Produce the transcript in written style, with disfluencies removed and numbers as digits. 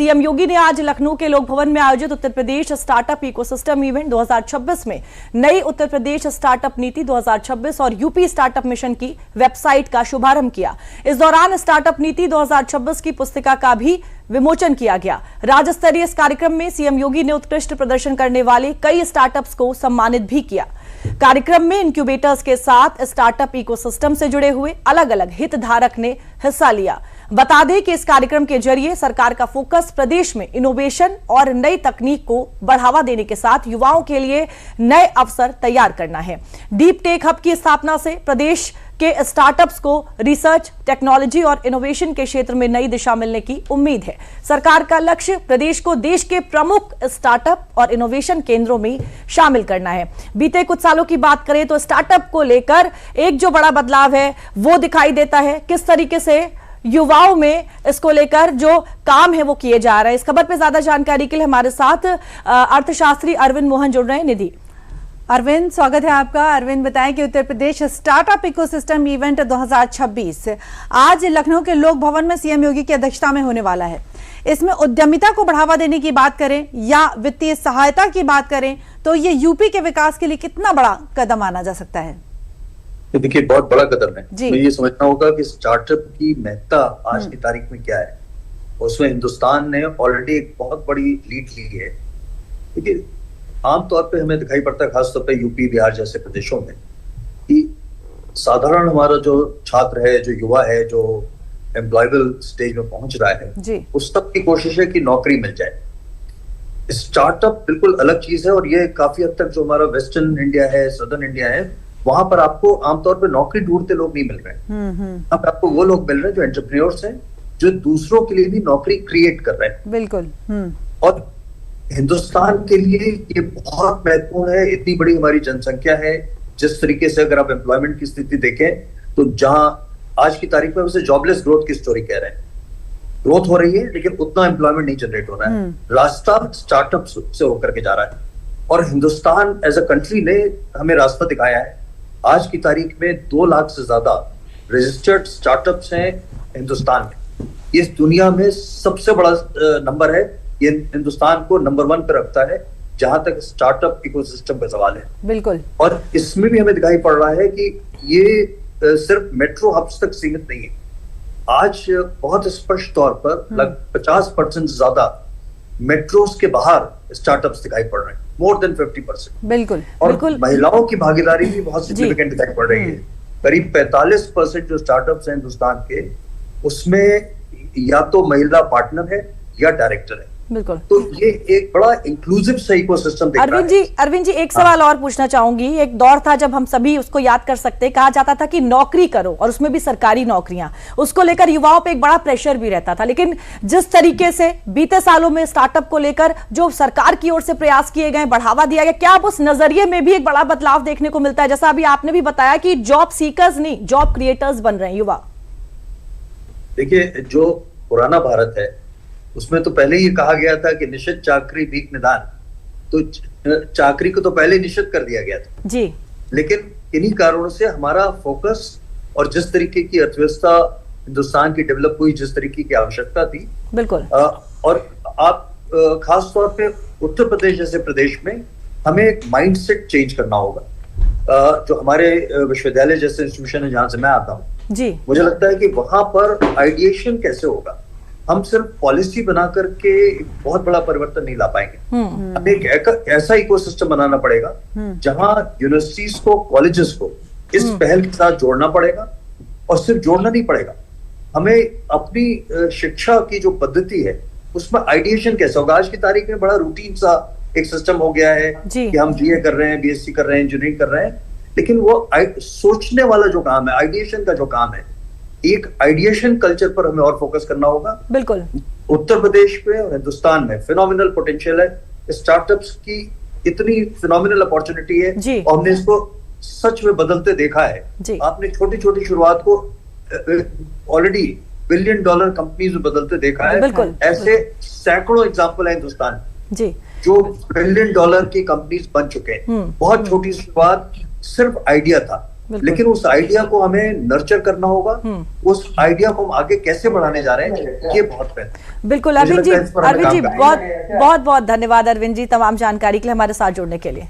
CM योगी ने आज लखनऊ के लोक भवन में आयोजित Uttar Pradesh startup ecosystem event 2026 में नई उत्तर प्रदेश स्टार्टअप नीति 2026 और यूपी स्टार्टअप मिशन की वेबसाइट का शुभारंभ किया। इस दौरान स्टार्टअप नीति 2026 की पुस्तिका का भी विमोचन किया गया। राज्य स्तरीय इस कार्यक्रम में सीएम योगी ने उत्कृष्ट प्रदर्शन करने वाले कई स्टार्टअप्स को सम्मानित भी किया। कार्यक्रम में इंक्यूबेटर्स के साथ स्टार्टअप इकोसिस्टम से जुड़े हुए अलग अलग हितधारक ने हिस्सा लिया। बता दें कि इस कार्यक्रम के जरिए सरकार का फोकस प्रदेश में इनोवेशन और नई तकनीक को बढ़ावा देने के साथ युवाओं के लिए नए अवसर तैयार करना है। डीप टेक हब की स्थापना से प्रदेश के स्टार्टअप्स को रिसर्च, टेक्नोलॉजी और इनोवेशन के क्षेत्र में नई दिशा मिलने की उम्मीद है। सरकार का लक्ष्य प्रदेश को देश के प्रमुख स्टार्टअप और इनोवेशन केंद्रों में शामिल करना है। बीते कुछ सालों की बात करें तो स्टार्टअप को लेकर एक जो बड़ा बदलाव है वो दिखाई देता है। किस तरीके से युवाओं में इसको लेकर जो काम है वो किए जा रहे हैं। इस खबर पे ज्यादा जानकारी के लिए हमारे साथ अर्थशास्त्री अरविंद मोहन जुड़ रहे हैं। निधि। अरविंद, स्वागत है आपका। अरविंद, बताएं कि Uttar Pradesh startup ecosystem event 2026 आज लखनऊ के लोक भवन में सीएम योगी की अध्यक्षता में होने वाला है। इसमें उद्यमिता को बढ़ावा देने की बात करें या वित्तीय सहायता की बात करें तो ये यूपी के विकास के लिए कितना बड़ा कदम माना जा सकता है? देखिए, बहुत बड़ा कदम है। मैं ये समझना होगा कि स्टार्टअप की महत्ता आज की तारीख में क्या है। उसमें हिंदुस्तान ने ऑलरेडी एक बहुत बड़ी लीड ली है। देखिए, आमतौर पे हमें दिखाई पड़ता है, खासतौर पे यूपी बिहार जैसे प्रदेशों में, कि साधारण हमारा जो छात्र है, जो युवा है, जो एम्प्लॉयबल स्टेज में पहुंच रहा है, उस तक की कोशिश है कि नौकरी मिल जाए। स्टार्टअप बिल्कुल अलग चीज है और ये काफी हद तक जो हमारा वेस्टर्न इंडिया है, सदर्न इंडिया है, वहां पर आपको आमतौर पर नौकरी ढूंढते लोग नहीं मिल रहे। अब आपको वो लोग मिल रहे हैं जो एंटरप्रेन्योर्स हैं, जो दूसरों के लिए भी नौकरी क्रिएट कर रहे हैं। बिल्कुल। और हिंदुस्तान के लिए ये बहुत महत्वपूर्ण है। इतनी बड़ी हमारी जनसंख्या है। जिस तरीके से अगर आप एम्प्लॉयमेंट की स्थिति देखें तो जहां आज की तारीख में वैसे जॉबलेस ग्रोथ की स्टोरी कह रहे हैं, ग्रोथ हो रही है लेकिन उतना एम्प्लॉयमेंट नहीं जनरेट हो रहा है। रास्ता स्टार्टअप से होकर के जा रहा है और हिंदुस्तान एज अ कंट्री ने हमें रास्ता दिखाया है। आज की तारीख में 2 लाख से ज्यादा रजिस्टर्ड स्टार्टअप्स हैं हिंदुस्तान में। ये दुनिया में सबसे बड़ा नंबर है। ये हिंदुस्तान को नंबर 1 पे रखता है जहां तक स्टार्टअप इकोसिस्टम का सवाल है। बिल्कुल। और इसमें भी हमें दिखाई पड़ रहा है कि ये सिर्फ मेट्रो हब्स तक सीमित नहीं है। आज बहुत स्पष्ट तौर पर लगभग 50% से ज्यादा मेट्रोस के बाहर स्टार्टअप्स दिखाई पड़ रहे हैं, मोर देन 50%। बिल्कुल। और बिल्कुल। महिलाओं की भागीदारी भी बहुत सिग्निफिकेंट दिखाई पड़ रही है। करीब 45% जो स्टार्टअप्स हैं हिंदुस्तान के, उसमें या तो महिला पार्टनर है या डायरेक्टर है। बिल्कुल। तो ये एक बड़ा इंक्लूसिव सा इकोसिस्टम दिख रहा है। अरविंद जी, एक सवाल और पूछना चाहूंगी। एक दौर था जब हम सभी उसको याद कर सकते हैं, कहा जाता था कि नौकरी करो और उसमें भी सरकारी नौकरियां, उसको लेकर युवाओं पे एक बड़ा प्रेशर भी रहता था। लेकिन जिस तरीके से बीते सालों में स्टार्टअप को लेकर जो सरकार की ओर से प्रयास किए गए, बढ़ावा दिया गया, क्या अब उस नजरिए में भी एक बड़ा बदलाव देखने को मिलता है? जैसा अभी आपने भी बताया कि जॉब सीकर्स नहीं, जॉब क्रिएटर्स बन रहे हैं युवा। देखिए, जो पुराना भारत है उसमें तो पहले ही कहा गया था कि निश्चित चाकरी भीख निदान, तो चाकरी को तो पहले निश्चित कर दिया गया था जी। लेकिन इन्हीं कारणों से हमारा फोकस और जिस तरीके की अर्थव्यवस्था हिंदुस्तान की डेवलप हुई, जिस तरीके की आवश्यकता थी, बिल्कुल। और आप खास तौर पे उत्तर प्रदेश जैसे प्रदेश में हमें एक माइंडसेट चेंज करना होगा। जो हमारे विश्वविद्यालय जैसे इंस्टीट्यूशन है जहां से मैं आता हूँ जी, मुझे लगता है कि वहां पर आइडिएशन कैसे होगा। हम सिर्फ पॉलिसी बना करके बहुत बड़ा परिवर्तन नहीं ला पाएंगे। हमें एक ऐसा इकोसिस्टम बनाना पड़ेगा जहां यूनिवर्सिटीज को, कॉलेजेस को इस पहल के साथ जोड़ना पड़ेगा। और सिर्फ जोड़ना नहीं पड़ेगा, हमें अपनी शिक्षा की जो पद्धति है उसमें आइडिएशन कैसा होगा। आज की तारीख में बड़ा रूटीन सा एक सिस्टम हो गया है कि हम बीए कर रहे हैं, बीएससी कर रहे हैं, इंजीनियरिंग कर रहे हैं, लेकिन वो सोचने वाला जो काम है, आइडिएशन का जो काम है, एक आइडिएशन कल्चर पर हमें और फोकस करना होगा। बिल्कुल। उत्तर प्रदेश में और हिंदुस्तान में फिनोमिनल पोटेंशियल है। स्टार्टअप्स की इतनी फिनोमिनल अपॉर्चुनिटी है और हमने इसको सच में बदलते देखा है। आपने छोटी छोटी शुरुआत को ऑलरेडी $1 बिलियन कंपनीज में बदलते देखा है। बिल्कुल। ऐसे सैकड़ों एग्जाम्पल है हिंदुस्तान जी, जो $1 बिलियन की कंपनीज बन चुके हैं। बहुत छोटी शुरुआत, सिर्फ आइडिया था लेकिन उस आइडिया को हमें नर्चर करना होगा। उस आइडिया को हम आगे कैसे बढ़ाने जा रहे हैं, ये बहुत बेहतर। बिल्कुल अरविंद जी, बहुत बहुत धन्यवाद अरविंद जी तमाम जानकारी के लिए हमारे साथ जुड़ने के लिए।